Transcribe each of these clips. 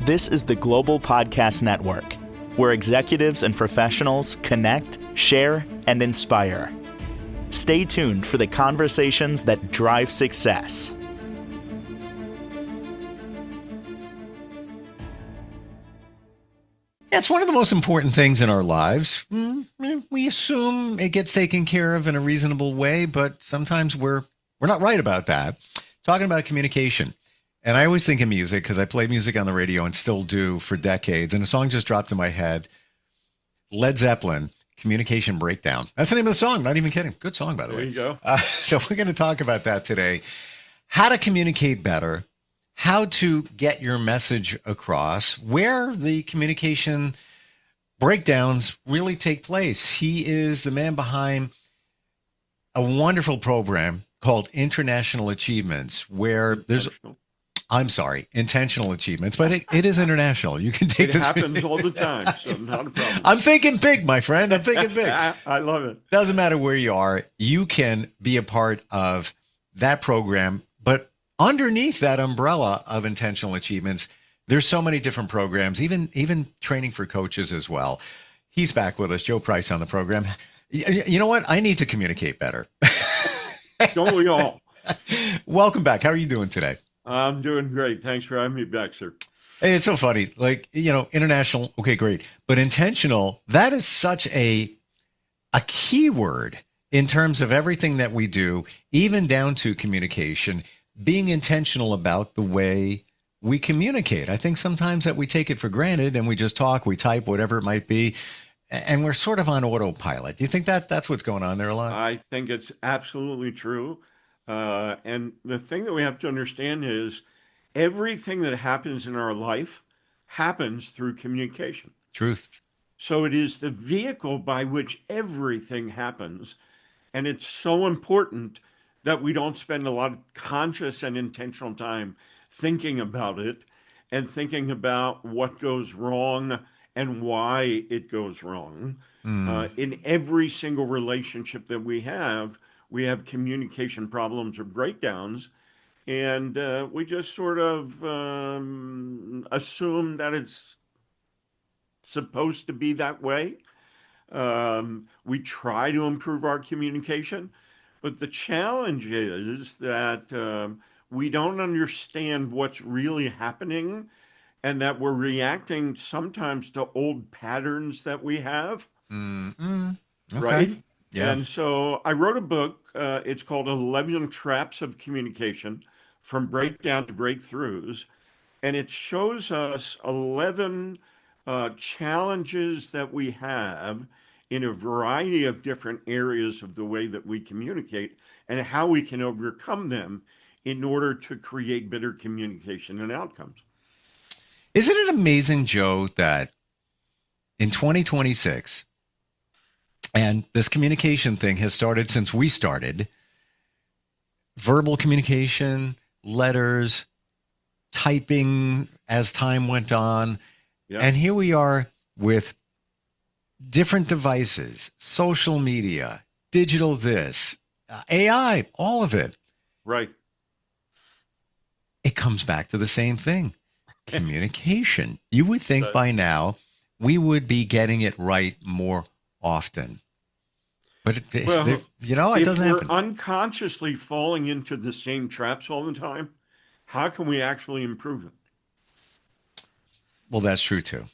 This is the Global Podcast Network, where executives and professionals connect, share, and inspire. Stay tuned for the conversations that drive success. It's one of the most important things in our lives. We assume it gets taken care of in a reasonable way, but sometimes we're not right about that. Talking about communication. And I always think of music because I played music on the radio and still do for decades. And a song just dropped in my head. Led Zeppelin, Communication Breakdown. That's the name of the song. Not even kidding. Good song, by the way. There you go. So we're going to talk about that today. How to communicate better, how to get your message across, where the communication breakdowns really take place. He is the man behind a wonderful program called International Achievements, where there's... intentional achievements, but it is international. You can take this. It happens all the time, so not a problem. I'm thinking big, my friend. I'm thinking big. I love it. Doesn't matter where you are. You can be a part of that program, but underneath that umbrella of intentional achievements, there's so many different programs, even training for coaches as well. He's back with us, Joe Price, on the program. You know what? I need to communicate better. Don't we all? Welcome back. How are you doing today? I'm doing great. Thanks for having me back, sir. Hey, it's so funny. Like, international, okay, great. But intentional, that is such a key word in terms of everything that we do, even down to communication, being intentional about the way we communicate. I think sometimes that we take it for granted and we just talk, we type, whatever it might be, and we're sort of on autopilot. Do you think that's what's going on there a lot? I think it's absolutely true. And the thing that we have to understand is everything that happens in our life happens through communication. Truth. So it is the vehicle by which everything happens. And it's so important that we don't spend a lot of conscious and intentional time thinking about it and thinking about what goes wrong and why it goes wrong. In every single relationship that we have communication problems or breakdowns, and we just sort of assume that it's supposed to be that way. We try to improve our communication, but the challenge is that we don't understand what's really happening and that we're reacting sometimes to old patterns that we have, Okay. right? Yeah. And so I wrote a book. It's called 11 Traps of Communication, From Breakdown to Breakthroughs. And it shows us 11 challenges that we have in a variety of different areas of the way that we communicate and how we can overcome them in order to create better communication and outcomes. Isn't it amazing, Joe, that in 2026, and this communication thing has started since we started, verbal communication, letters, typing as time went on. Yeah. And here we are with different devices, social media, digital this, AI, all of it. Right. It comes back to the same thing. Communication. You would think by now we would be getting it right more often. But, it doesn't happen. If we're unconsciously falling into the same traps all the time, how can we actually improve it? Well, that's true too.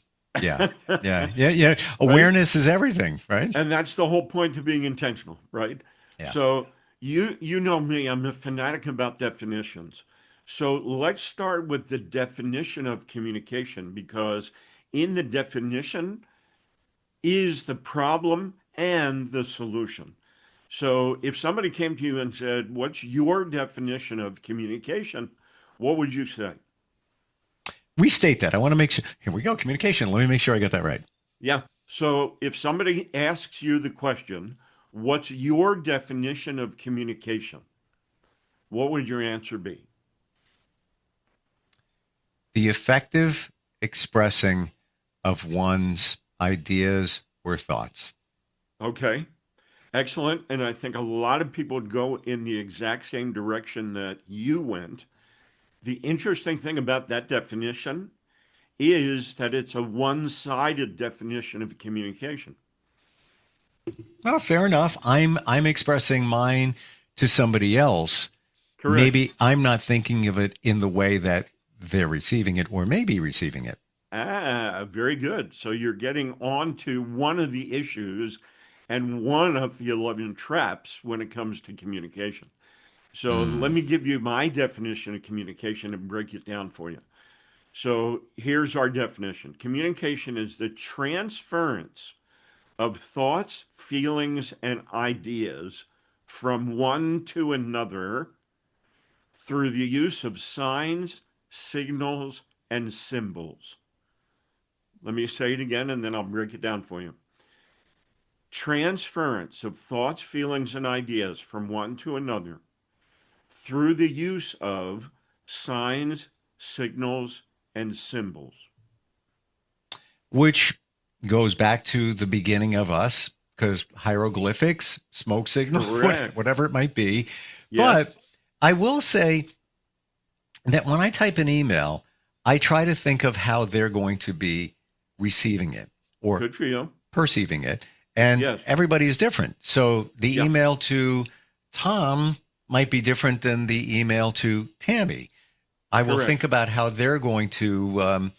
Yeah. Yeah. Awareness is everything, right? And that's the whole point of being intentional, right? Yeah. So you know me, I'm a fanatic about definitions. So let's start with the definition of communication, because in the definition is the problem and the solution. So if somebody came to you and said, what's your definition of communication? What would you say? Restate that. I want to make sure. Here we go. Communication. Let me make sure I get that right. Yeah. So if somebody asks you the question, what's your definition of communication? What would your answer be? The effective expressing of one's ideas or thoughts. Okay. Excellent. And I think a lot of people would go in the exact same direction that you went. The interesting thing about that definition is that it's a one-sided definition of communication. Well, fair enough. I'm expressing mine to somebody else. Correct. Maybe I'm not thinking of it in the way that they're receiving it or maybe receiving it. Very good. So you're getting onto one of the issues and one of the 11 traps when it comes to communication. So let Mm. me give you my definition of communication and break it down for you. So here's our definition. Communication is the transference of thoughts, feelings, and ideas from one to another through the use of signs, signals, and symbols. Let me say it again and then I'll break it down for you. Transference of thoughts, feelings, and ideas from one to another through the use of signs, signals, and symbols. Which goes back to the beginning of us, because hieroglyphics, smoke signal, Correct. whatever it might be. Yes. But I will say that when I type an email, I try to think of how they're going to be receiving it or Good for you. perceiving it. And Yes. everybody is different. So the Yeah. email to Tom might be different than the email to Tammy. I will Correct. think about how they're going to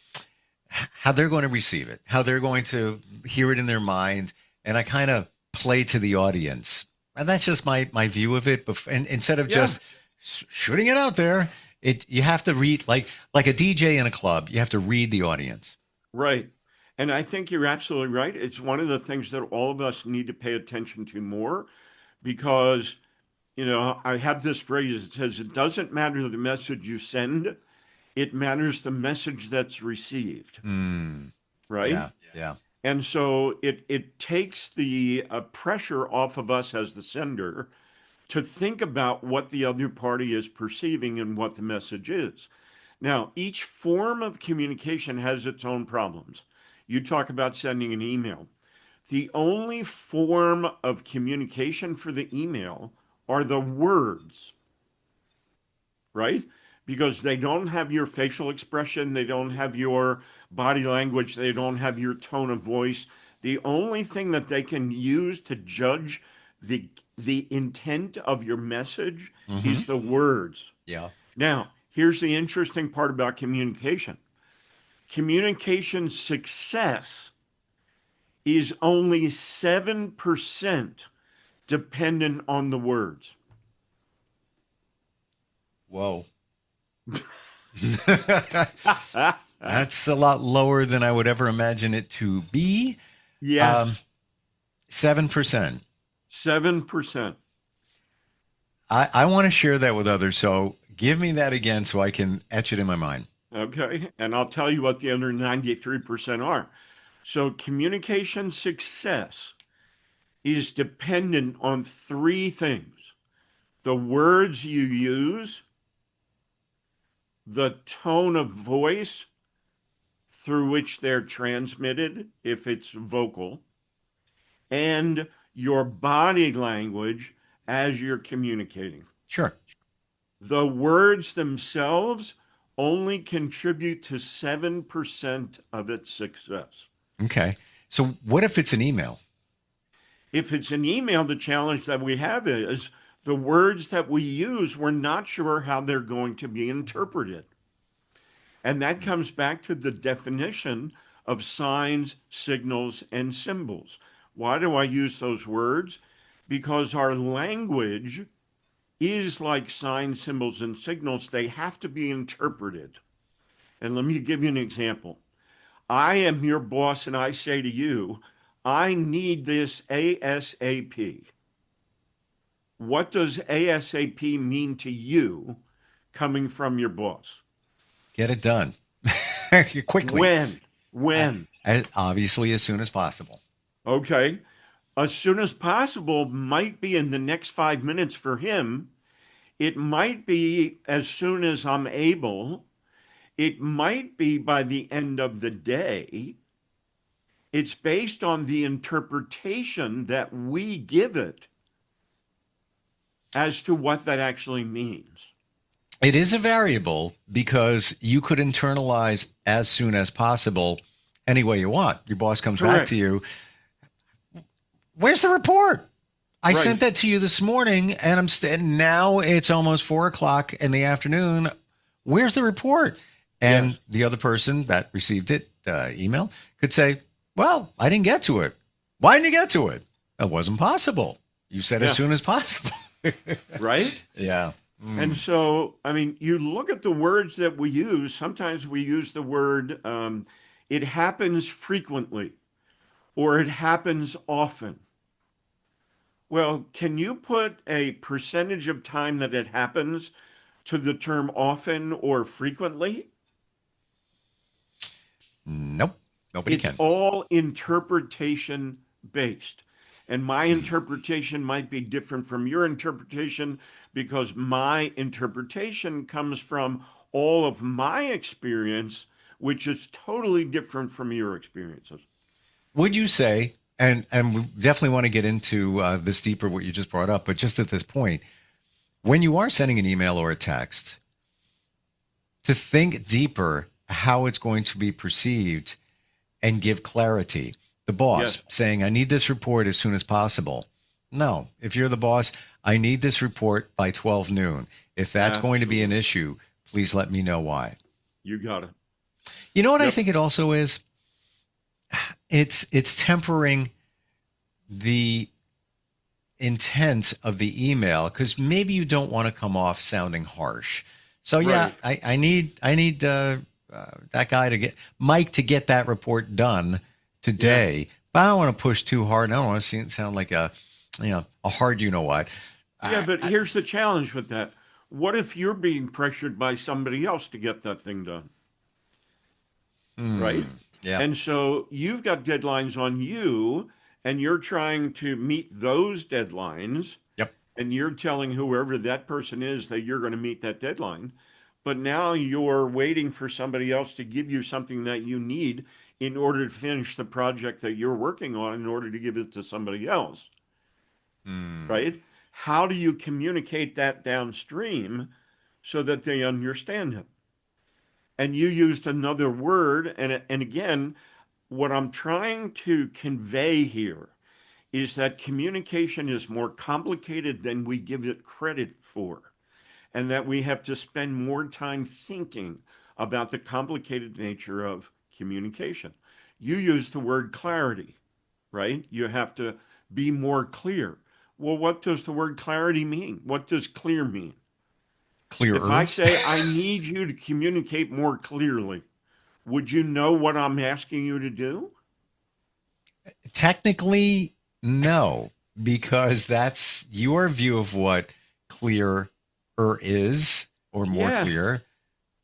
receive it, how they're going to hear it in their mind, and I kind of play to the audience. And that's just my view of it. And instead of Yeah. just shooting it out there, you have to read like a DJ in a club. You have to read the audience. Right. And I think you're absolutely right. It's one of the things that all of us need to pay attention to more because, I have this phrase that says it doesn't matter the message you send, it matters the message that's received, Mm, right? yeah, yeah. And so it takes the pressure off of us as the sender to think about what the other party is perceiving and what the message is. Now, each form of communication has its own problems. You talk about sending an email. The only form of communication for the email are the words, right? Because they don't have your facial expression, they don't have your body language, they don't have your tone of voice. The only thing that they can use to judge the intent of your message Mm-hmm. is the words. Yeah. Now, here's the interesting part about communication. Communication success is only 7% dependent on the words. Whoa. That's a lot lower than I would ever imagine it to be. Yes, 7%. 7%. I want to share that with others. So give me that again so I can etch it in my mind. Okay. And I'll tell you what the other 93% are. So communication success is dependent on three things: the words you use, the tone of voice through which they're transmitted, if it's vocal, and your body language as you're communicating. Sure. The words themselves only contribute to 7% of its success. Okay. So what if it's an email? If it's an email, the challenge that we have is the words that we use, we're not sure how they're going to be interpreted. And that comes back to the definition of signs, signals, and symbols. Why do I use those words? Because our language is like signs, symbols, and signals. They have to be interpreted. And let me give you an example. I am your boss and I say to you, I need this ASAP. What does ASAP mean to you coming from your boss? Get it done quickly. When? Obviously, as soon as possible. Okay. As soon as possible might be in the next 5 minutes for him. It might be as soon as I'm able. It might be by the end of the day. It's based on the interpretation that we give it as to what that actually means. It is a variable because you could internalize as soon as possible any way you want. Your boss comes back Correct. to you. Where's the report? I sent Right. that to you this morning, and now it's almost 4 o'clock in the afternoon. Where's the report? And Yes. the other person that received it, email, could say, "Well, I didn't get to it. Why didn't you get to it? It wasn't possible. You said as Yeah. soon as possible." Right. Yeah. And so, I mean, you look at the words that we use. Sometimes we use the word, it happens frequently or it happens often. Well, can you put a percentage of time that it happens to the term often or frequently? Nope. Nobody It's can. all interpretation based. And my interpretation might be different from your interpretation because my interpretation comes from all of my experience, which is totally different from your experiences. Would you say, and we definitely want to get into this deeper, what you just brought up, but just at this point, when you are sending an email or a text, to think deeper how it's going to be perceived and give clarity. The boss Yes, saying, "I need this report as soon as possible." No, if you're the boss, "I need this report by 12 noon. If that's going to be an absolutely. issue, please let me know why." You got it. You know what I Yep. think it also is? It's tempering the intent of the email because maybe you don't want to come off sounding harsh. So yeah, Right. I need that guy to get Mike to get that report done Yeah. today. But I don't want to push too hard. I don't want to sound like a hard you know what. Yeah, I, but I, here's the challenge with that. What if you're being pressured by somebody else to get that thing done? hmm, Right? yeah, And so you've got deadlines on you, and you're trying to meet those deadlines, yep. and you're telling whoever that person is that you're going to meet that deadline. But now you're waiting for somebody else to give you something that you need in order to finish the project that you're working on in order to give it to somebody else, Hmm. right? How do you communicate that downstream so that they understand it? And you used another word, and again, what I'm trying to convey here is that communication is more complicated than we give it credit for, and that we have to spend more time thinking about the complicated nature of communication. You use the word clarity, right? You have to be more clear. Well, what does the word clarity mean? What does clear mean? If I Clearer. say, I need you to communicate more clearly, would you know what I'm asking you to do? Technically, no, because that's your view of what clearer is or more Yeah, clear.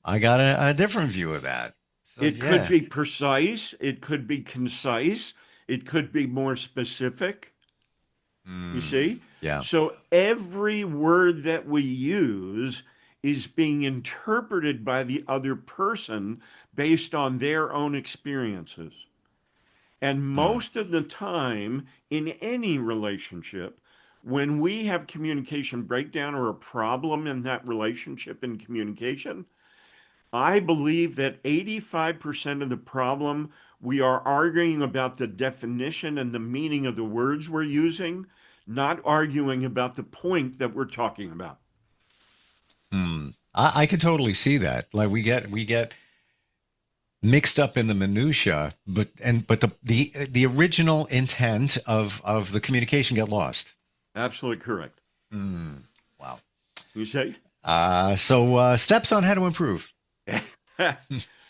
I got a different view of that. So it could yeah. be precise, it could be concise, it could be more specific. You Mm, see? yeah. So every word that we use is being interpreted by the other person based on their own experiences. And Mm, most of the time, in any relationship, when we have communication breakdown or a problem in that relationship in communication, I believe that 85% of the problem, we are arguing about the definition and the meaning of the words we're using, not arguing about the point that we're talking about. I could totally see that. Like we get mixed up in the minutia, but the original intent of the communication get lost. Absolutely correct. Mm, wow. You say? So steps on how to improve.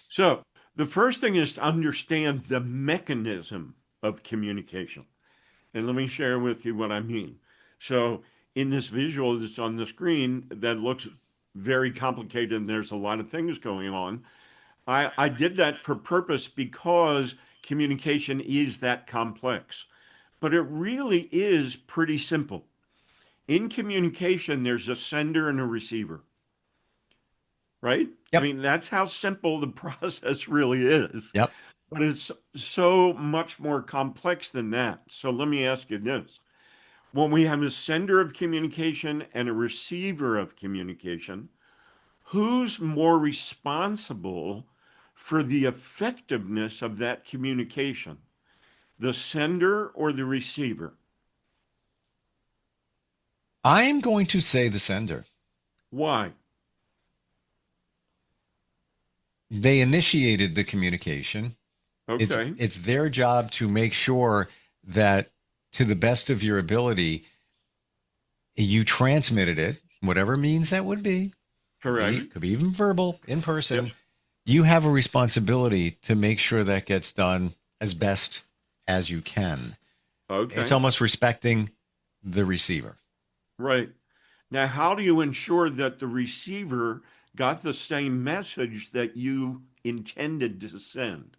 So the first thing is to understand the mechanism of communication. And let me share with you what I mean. So in this visual that's on the screen that looks very complicated and there's a lot of things going on, I did that for purpose because communication is that complex. But it really is pretty simple. In communication, there's a sender and a receiver, right? I Yep. mean, that's how simple the process really is. Yep. But it's so much more complex than that. So let me ask you this. When we have a sender of communication and a receiver of communication, who's more responsible for the effectiveness of that communication, the sender or the receiver? I'm going to say the sender. Why? They initiated the communication. It's Okay. it's their job to make sure that to the best of your ability, you transmitted it, whatever means that would be. Correct. Could be even verbal, in Yep. person. You have a responsibility to make sure that gets done as best as you can. It's Okay. almost respecting the receiver. Right. Now, how do you ensure that the receiver got the same message that you intended to send?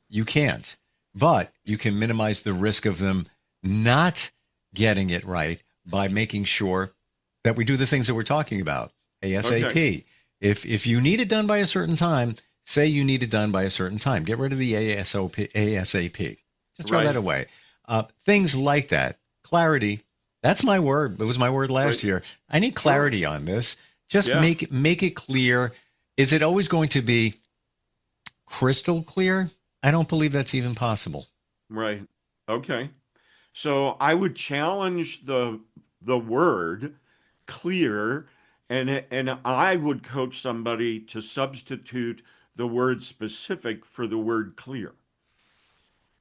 You can't, but you can minimize the risk of them not getting it right by making sure that we do the things that we're talking about Okay. ASAP. If you need it done by a certain time, say you need it done by a certain time. Get rid of the ASAP. Just throw that Right. away. Things like that. Clarity. That's my word. It was my word Right. last year. I need Sure. clarity on this. Just Yeah. make it clear. Is it always going to be crystal clear? I don't believe that's even possible. Right. Okay. So I would challenge the word clear, and I would coach somebody to substitute the word specific for the word clear,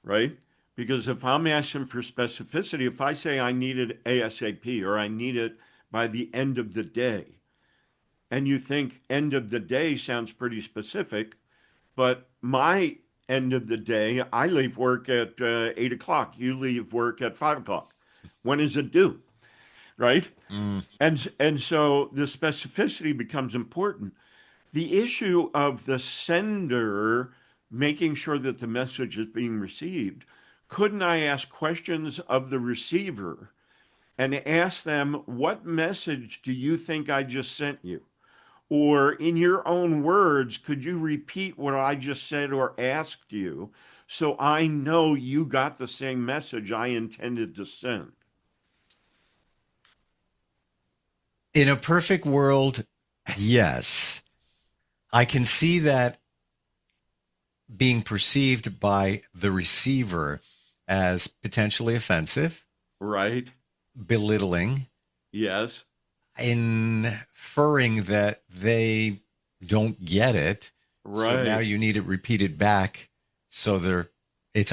right? Because if I'm asking for specificity, if I say I need it ASAP or I need it by the end of the day, and you think end of the day sounds pretty specific, but my end of the day, I leave work at 8 o'clock. You leave work at 5 o'clock. When is it due? Right? Mm. And so the specificity becomes important. The issue of the sender making sure that the message is being received, couldn't I ask questions of the receiver and ask them, what message do you think I just sent you? Or in your own words, could you repeat what I just said or asked you so I know you got the same message I intended to send? In a perfect world, yes. I can see that being perceived by the receiver as potentially offensive, Right? belittling, Yes. inferring that they don't get it. So now Right. you need it repeated back so they're it's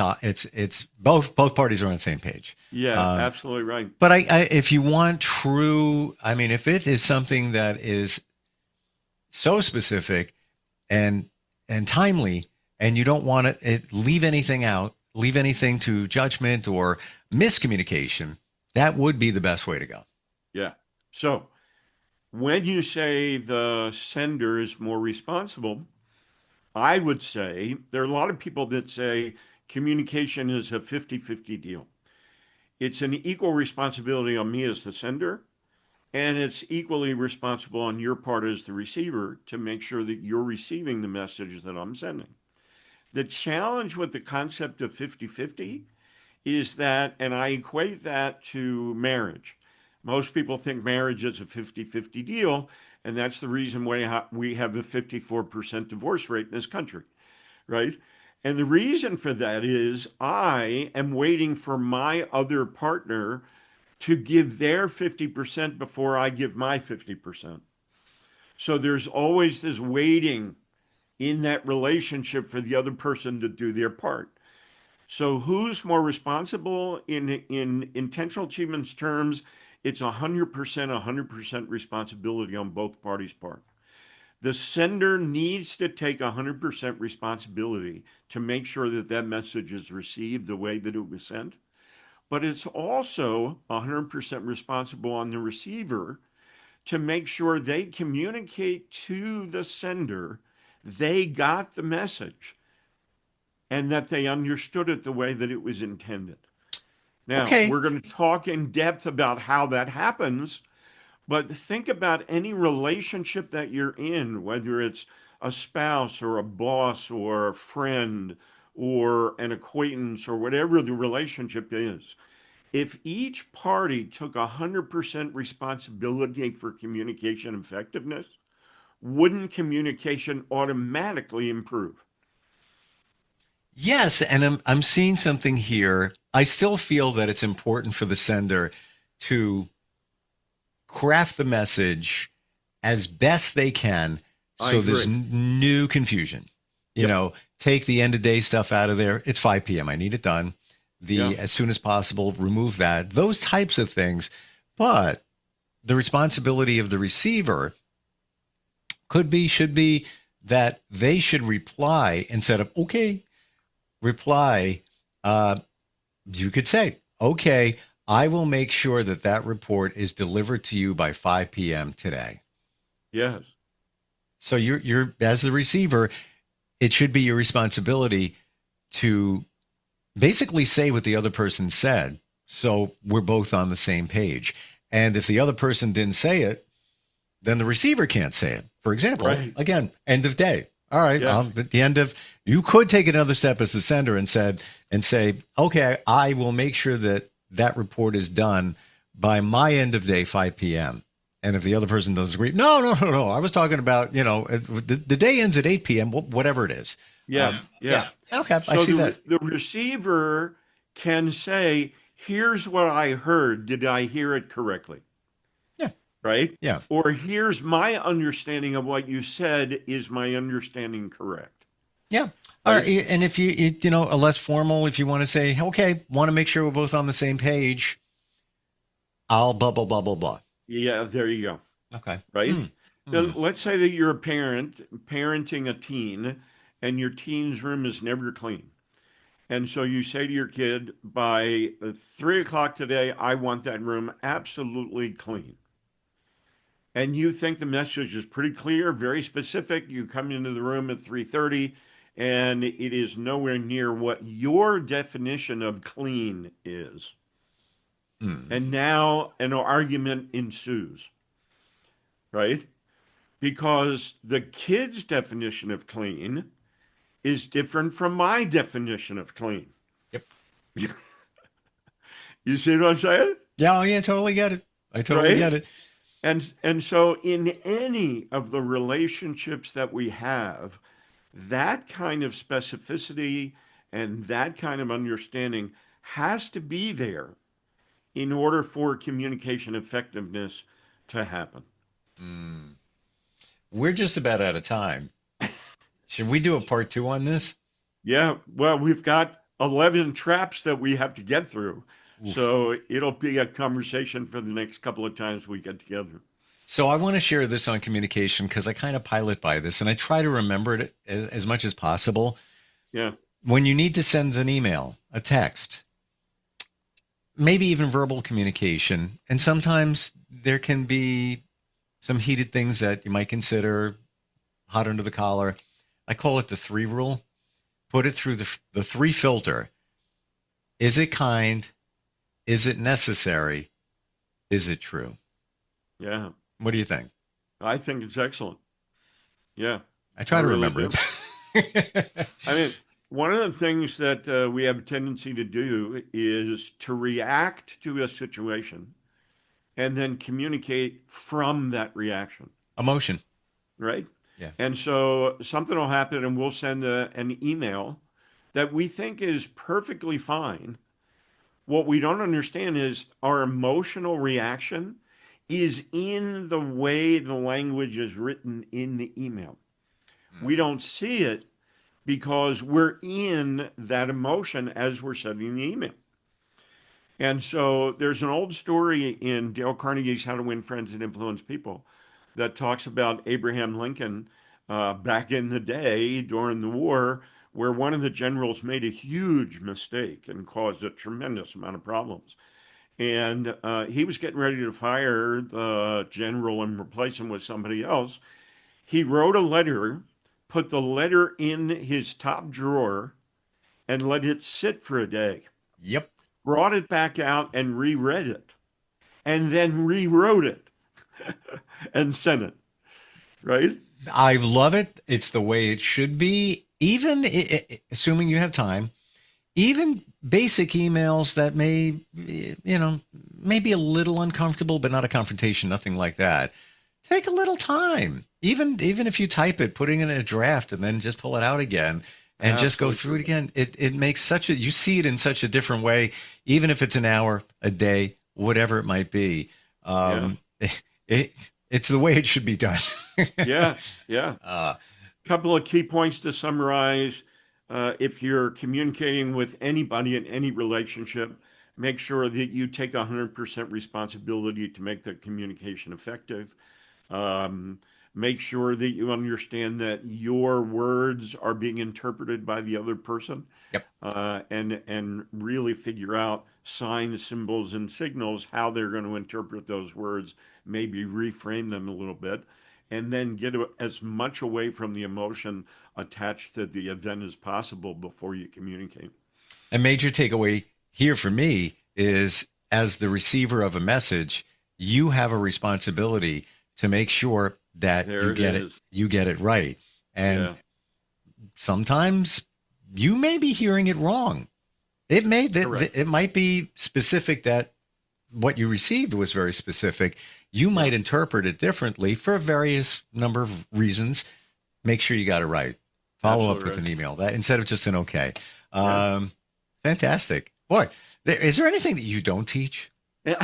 both parties are on the same page. Yeah, Um, absolutely right. but I if you want true, I mean, if it is something that is so specific and timely, and you don't want it leave anything out, leave anything to judgment or miscommunication, that would be the best way to go. Yeah. So when you say the sender is more responsible, I would say there are a lot of people that say communication is a 50-50 deal. It's an equal responsibility on me as the sender, and it's equally responsible on your part as the receiver to make sure that you're receiving the message that I'm sending. The challenge with the concept of 50-50 is that, and I equate that to marriage. Most people think marriage is a 50-50 deal, and that's the reason why we have a 54% divorce rate in this country, right? And the reason for that is I am waiting for my other partner to give their 50% before I give my 50%. So there's always this waiting in that relationship for the other person to do their part. So who's more responsible in intentional achievements terms? It's 100% responsibility on both parties' part. The sender needs to take 100% responsibility to make sure that that message is received the way that it was sent. But it's also 100% responsible on the receiver to make sure they communicate to the sender they got the message and that they understood it the way that it was intended. Now, Okay. we're going to talk in depth about how that happens, but think about any relationship that you're in, whether it's a spouse or a boss or a friend or an acquaintance or whatever the relationship is. If each party took 100% responsibility for communication effectiveness, wouldn't communication automatically improve? Yes, and I'm seeing something here. I still feel that it's important for the sender to craft the message as best they can I so there's agree. no confusion. You Yep. know, take the end of day stuff out of there. It's 5 p.m. I need it done. Yeah. As soon as possible, remove that. Those types of things. But the responsibility of the receiver should be that they should reply instead of, okay, reply. You could say, okay, I will make sure that that report is delivered to you by 5 p.m. today. Yes. So you're as the receiver, it should be your responsibility to basically say what the other person said. So we're both on the same page. And if the other person didn't say it, then the receiver can't say it. For example, Right. again, end of day. All right. Yeah. At the end of, you could take another step as the sender and say, okay, I will make sure that that report is done by my end of day, 5 p.m. And if the other person doesn't agree, no. I was talking about, the day ends at 8 p.m., whatever it is. Yeah. Yeah. Okay. So I see that. the receiver can say, here's what I heard. Did I hear it correctly? Yeah. Right? Yeah. Or here's my understanding of what you said. Is my understanding correct? Yeah. All right. And if a less formal, if you want to say, okay, want to make sure we're both on the same page, I'll blah, blah, blah, blah, blah. Yeah, there you go. Okay. Right? Now, let's say that you're a parent parenting a teen and your teen's room is never clean. And so you say to your kid, by 3 o'clock today, I want that room absolutely clean. And you think the message is pretty clear, very specific. You come into the room at 3:30 and it is nowhere near what your definition of clean is. And now an argument ensues, right? Because the kid's definition of clean is different from my definition of clean. Yep. You see what I'm saying? Yeah. Oh, yeah. Totally get it. I totally get it. And so in any of the relationships that we have, that kind of specificity and that kind of understanding has to be there in order for communication effectiveness to happen. We're just about out of time. Should we do a part 2 on this? Yeah, well, we've got 11 traps that we have to get through. Oof. So it'll be a conversation for the next couple of times we get together. So I want to share this on communication because I kind of pilot by this and I try to remember it as much as possible. Yeah. When you need to send an email, a text, maybe even verbal communication, and sometimes there can be some heated things that you might consider hot under the collar. I call it the 3 rule. Put it through the 3 filter. Is it kind? Is it necessary? Is it true? Yeah. What do you think? I think it's excellent. Yeah. I try to really remember it. I mean, one of the things that we have a tendency to do is to react to a situation and then communicate from that reaction. Emotion. Right? Yeah. And so something will happen and we'll send an email that we think is perfectly fine. What we don't understand is our emotional reaction is in the way the language is written in the email. We don't see it because we're in that emotion as we're sending the email. And so there's an old story in Dale Carnegie's How to Win Friends and Influence People that talks about Abraham Lincoln back in the day during the war, where one of the generals made a huge mistake and caused a tremendous amount of problems. And he was getting ready to fire the general and replace him with somebody else. He wrote a letter, put the letter in his top drawer, and let it sit for a day. Yep. Brought it back out and reread it, and then rewrote it and sent it. Right? I love it. It's the way it should be. Even assuming you have time, even basic emails that may be a little uncomfortable, but not a confrontation, nothing like that. take a little time. Even if you type it, putting it in a draft and then just pull it out again and just go through it again. It makes you see it in such a different way, even if it's an hour, a day, whatever it might be. It's the way it should be done. Yeah. Couple of key points to summarize. If you're communicating with anybody in any relationship, make sure that you take 100% responsibility to make the communication effective. Make sure that you understand that your words are being interpreted by the other person. Yep. And really figure out signs, symbols, and signals, how they're going to interpret those words, maybe reframe them a little bit, and then get as much away from the emotion attached to the event as possible before you communicate. A major takeaway here for me is, as the receiver of a message, you have a responsibility to make sure that you get it right. And sometimes you may be hearing it wrong. It might be specific, that what you received was very specific. You might interpret it differently for various number of reasons. Make sure you got it right. Follow up with an email, that instead of just an okay. Fantastic. Boy, is there anything that you don't teach? Yeah.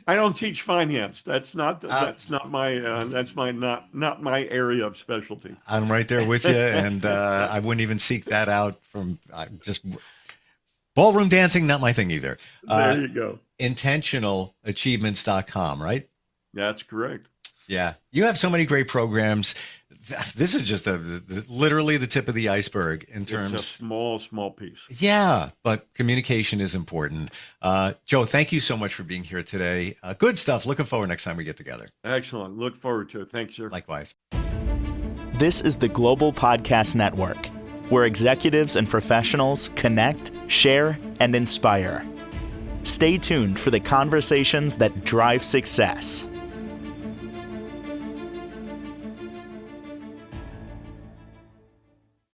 I don't teach finance. That's not my area of specialty. I'm right there with you, and I wouldn't even seek that out from just ballroom dancing. Not my thing either. There you go. Intentionalachievements.com, right? That's correct. Yeah, you have so many great programs. This is just literally the tip of the iceberg in terms. It's a small piece. Yeah, but communication is important. Joe, thank you so much for being here today. Good stuff. Looking forward next time we get together. Excellent. Look forward to it. Thanks, sir. Likewise. This is the Global Podcast Network, where executives and professionals connect, share, and inspire. Stay tuned for the conversations that drive success.